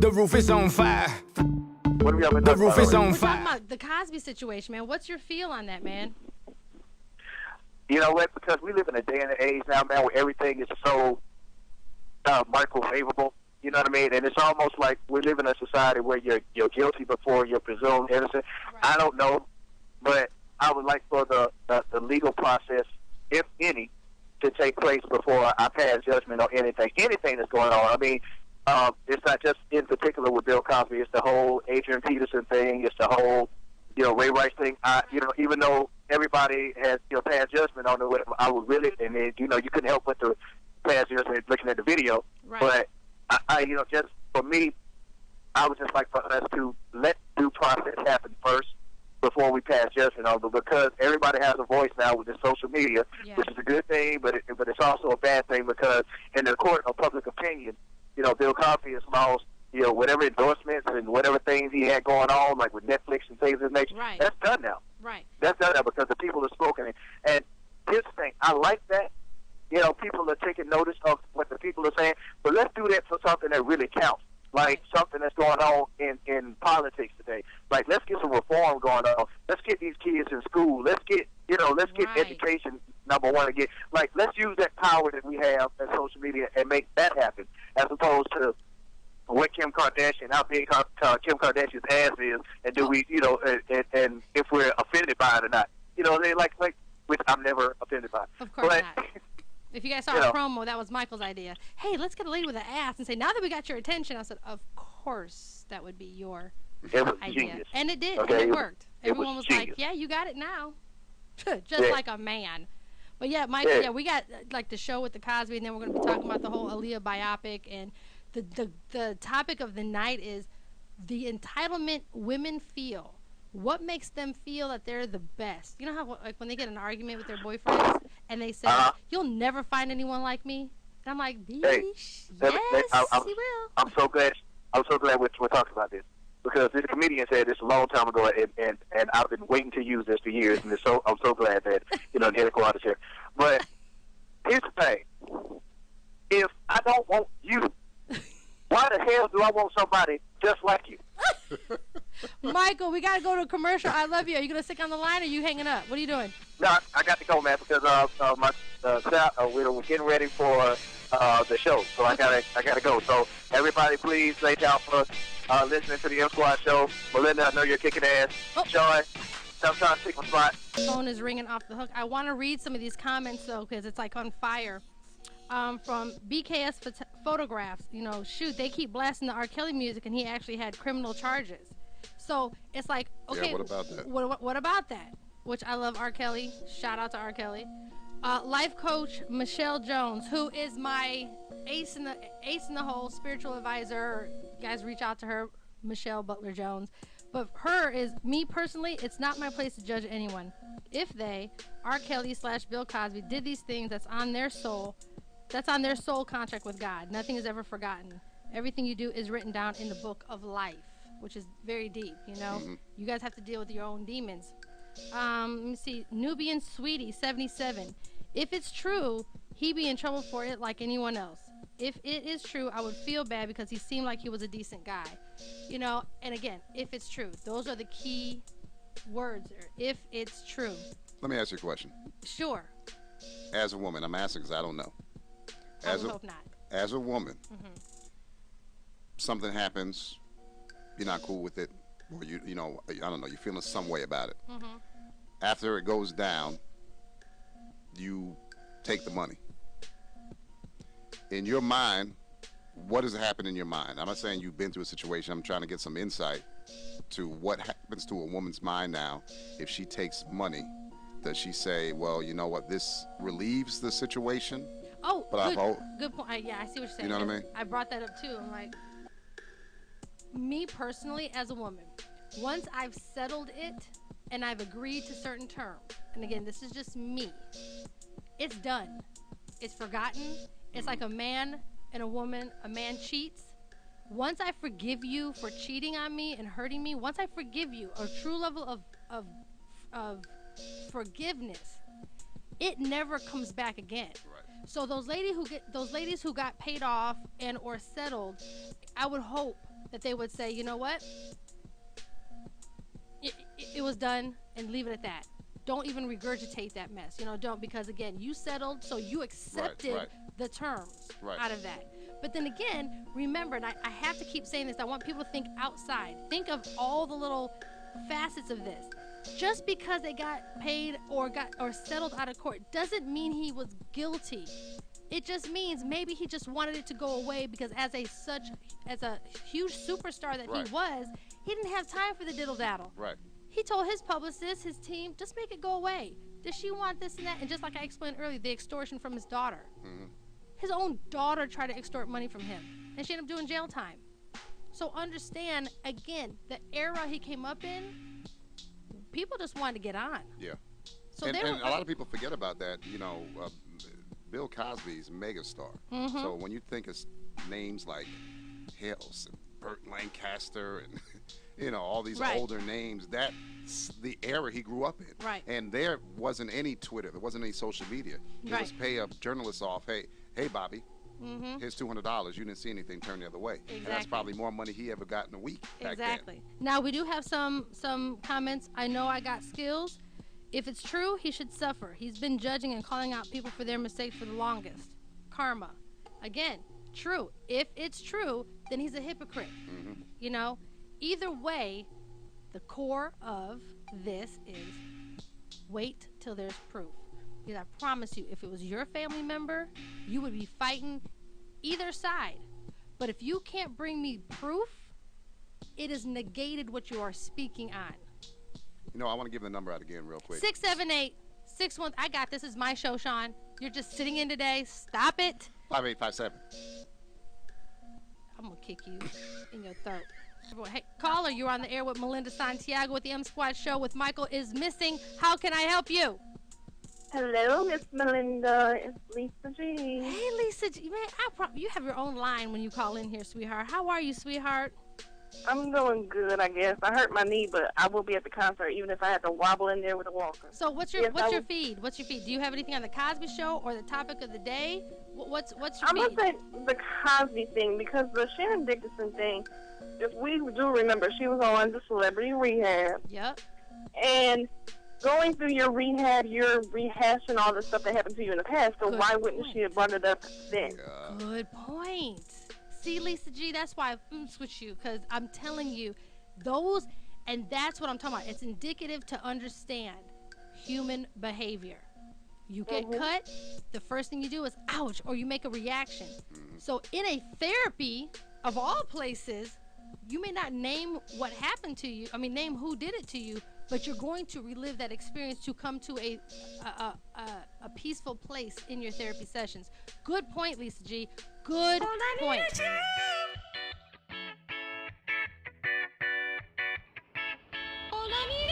The roof is on fire. What have y'all been The talking roof about? is on We're talking fire. about the Cosby situation, man. What's your feel on that, man? You know what? Because we live in a day and age now, man, where everything is so microwavable. You know what I mean? And it's almost like we live in a society where you're guilty before you're presumed innocent. Right. I don't know, but I would like for the legal process, if any, to take place before I pass judgment on anything that's going on. I mean, it's not just in particular with Bill Cosby. It's the whole Adrian Peterson thing. It's the whole, Ray Rice thing. Even though everybody has, passed judgment on it, I would really, and then, you couldn't help but to pass judgment looking at the video. Right. But I just for me, I would just like for us to let due process happen first before we pass judgment on it, because everybody has a voice now with the social media, which is a good thing, but it's also a bad thing, because in the court of public opinion, Bill Cosby has lost, whatever endorsements and whatever things he had going on, like with Netflix and things of that nature. Right. That's done now. Right. That's done now because the people have spoken. And here's the thing, I like that. People are taking notice of what the people are saying, but let's do that for something that really counts, like something that's going on in politics today. Like, let's get some reform going on. Let's get these kids in school. Let's get, education, number one, again. Like, let's use that power that we have in social media and make that happen, as opposed to what Kim Kardashian, how big Kim Kardashian's ass is, and do we, and if we're offended by it or not. They like which I'm never offended by. Of course not. If you guys saw a promo, that was Michael's idea. Hey, let's get a lady with an ass and say, now that we got your attention. I said, of course that would be your idea. Genius. And it did. Okay, and it worked. Everyone was like, genius. yeah, you got it now. Just like a man. But yeah, Michael, we got like the show with the Cosby, and then we're going to be talking about the whole Aaliyah biopic. And the topic of the night is the entitlement women feel. What makes them feel that they're the best? You know how, like, when they get in an argument with their boyfriends and they say, you'll never find anyone like me? And I'm like, yes, he will. I'm so glad we're talking about this, because this comedian said this a long time ago, and I've been waiting to use this for years, and I'm so glad that, it didn't go out of here. But here's the thing. If I don't want you, why the hell do I want somebody just like you? Michael, we got to go to a commercial. I love you. Are you going to stick on the line, or are you hanging up? What are you doing? No, I got to go, man, because we're getting ready for the show, so I gotta go. So everybody, please stay down for listening to the M Squad show. Melinda, I know you're kicking ass. Sean, I'm trying to pick my spot. Phone is ringing off the hook. I want to read some of these comments though, because it's like on fire. From BKS Photographs, shoot, they keep blasting the R. Kelly music, and he actually had criminal charges. So it's like, okay, yeah, what about that? What about that? Which I love R. Kelly. Shout out to R. Kelly. Life coach Michelle Jones, who is my ace in the hole spiritual advisor. You guys reach out to her, Michelle Butler Jones. But her is, me personally, it's not my place to judge anyone. If they, R. Kelly / Bill Cosby, did these things, that's on their soul contract with God. Nothing is ever forgotten. Everything you do is written down in the book of life, which is very deep, Mm-hmm. You guys have to deal with your own demons. Let me see. Nubian Sweetie, 77. If it's true, he'd be in trouble for it like anyone else. If it is true, I would feel bad because he seemed like he was a decent guy. And again, if it's true, those are the key words there. If it's true. Let me ask you a question. Sure. As a woman, I'm asking because I don't know. I would hope not. As a woman, something happens, you're not cool with it, or I don't know, you're feeling some way about it. After it goes down, you take the money. In your mind, what has happened in your mind? I'm not saying you've been through a situation. I'm trying to get some insight to what happens to a woman's mind now if she takes money. Does she say, well, you know what, this relieves the situation? Oh, but good point. I see what you're saying. You know what I mean? I brought that up too. I'm like, me personally, as a woman, once I've settled it and I've agreed to certain terms, and again, this is just me, it's done. It's forgotten. It's like a man and a woman. A man cheats. Once I forgive you for cheating on me and hurting me, once I forgive you, a true level of forgiveness, it never comes back again. Right. So those ladies who got paid off and or settled, I would hope that they would say, you know what? It was done, and leave it at that. Don't even regurgitate that mess. Don't, because again, you settled, so you accepted the terms out of that. But then again, remember, and I have to keep saying this, I want people to think outside. Think of all the little facets of this. Just because they got paid or settled out of court doesn't mean he was guilty. It just means maybe he just wanted it to go away because as a huge superstar that he was, he didn't have time for the diddle daddle. Right. He told his publicist, his team, just make it go away. Does she want this and that? And just like I explained earlier, the extortion from his daughter. Mm-hmm. His own daughter tried to extort money from him, and she ended up doing jail time. So understand, again, the era he came up in, people just wanted to get on. Yeah. So and a lot of people forget about that. Bill Cosby's megastar. Mm-hmm. So when you think of names like Hills and Burt Lancaster and all these older names, that's the era he grew up in. Right. And there wasn't any Twitter, there wasn't any social media. It was pay a journalist off, hey Bobby, here's $200. You didn't see anything, turn the other way. Exactly. And that's probably more money he ever got in a week back then. Now we do have some comments. I know I got skills. If it's true, he should suffer. He's been judging and calling out people for their mistakes for the longest. Karma. Again, true. If it's true, then he's a hypocrite. Mm-hmm. Either way, the core of this is wait till there's proof. Because I promise you, if it was your family member, you would be fighting either side. But if you can't bring me proof, it has negated what you are speaking on. I want to give the number out again real quick. 678-61. I got this. Is my show, Sean. You're just sitting in today. Stop it. 5857. I'm going to kick you in your throat. Hey, caller, you're on the air with Melinda Santiago with the M Squad show with Michael is missing. How can I help you? Hello, Miss Melinda. It's Lisa G. Hey, Lisa G. Man, you have your own line when you call in here, sweetheart. How are you, sweetheart? I'm doing good, I guess. I hurt my knee, but I will be at the concert even if I had to wobble in there with a walker. So what's your feed? What's your feed? Do you have anything on the Cosby Show or the topic of the day? What's your feed? I'm going to say the Cosby thing because the Shannon Dickinson thing, if we do remember, she was on the Celebrity Rehab. Yep. And going through your rehab, you're rehashing all the stuff that happened to you in the past, so why wouldn't she have brought it up then? Good point. See, Lisa G, that's why I foods with you, because I'm telling you, and that's what I'm talking about. It's indicative to understand human behavior. You get cut, the first thing you do is, ouch, or you make a reaction. So in a therapy, of all places, you may not name what happened to you, name who did it to you, but you're going to relive that experience to come to a peaceful place in your therapy sessions. Good point, Lisa G. Good point. All I need